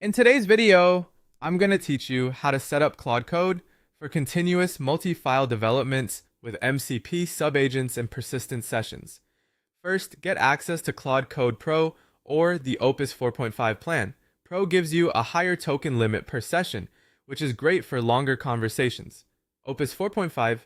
In today's video, I'm going to teach you how to set up Claude Code for continuous multi-file developments with MCP subagents and persistent sessions. First, get access to Claude Code Pro or the Opus 4.5 plan. Pro gives you a higher token limit per session, which is great for longer conversations. Opus 4.5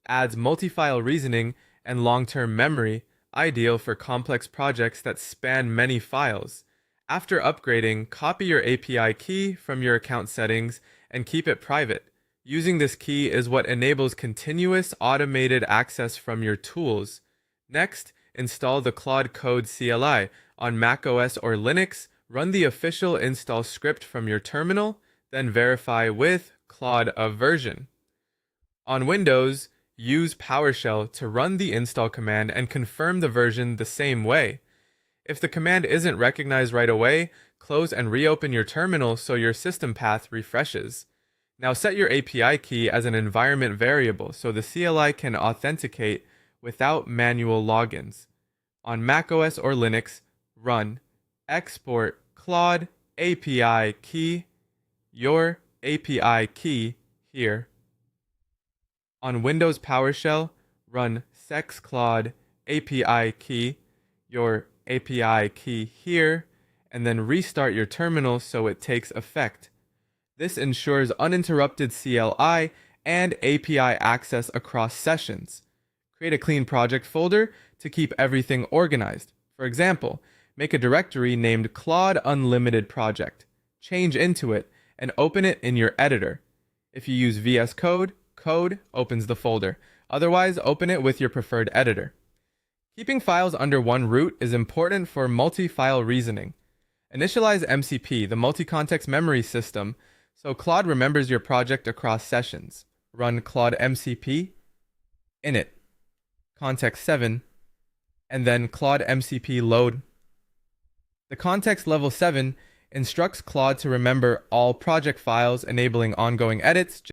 adds multi-file reasoning and long-term memory, ideal for complex projects that span many files. After upgrading, copy your API key from your account settings and keep it private. Using this key is what enables continuous automated access from your tools. Next, install the Claude Code CLI. On macOS or Linux, run the official install script from your terminal, then verify with Claude version. On Windows, use PowerShell to run the install command and confirm the version the same way. If the command isn't recognized right away, close and reopen your terminal so your system path refreshes. Now set your API key as an environment variable so the CLI can authenticate without manual logins. On macOS or Linux, run export Claude API key, your API key here. On Windows PowerShell, run sex Claude API key, your API key here, and then restart your terminal so it takes effect. This ensures uninterrupted CLI and API access across sessions. Create a clean project folder to keep everything organized. For example, make a directory named Claude Unlimited Project. Change into it and open it in your editor. If you use VS Code, Code opens the folder. Otherwise, open it with your preferred editor. Keeping files under one root is important for multi-file reasoning. Initialize MCP, the multi-context memory system, so Claude remembers your project across sessions. Run Claude MCP, init, context 7, and then Claude MCP load. The context level 7 instructs Claude to remember all project files, enabling ongoing edits.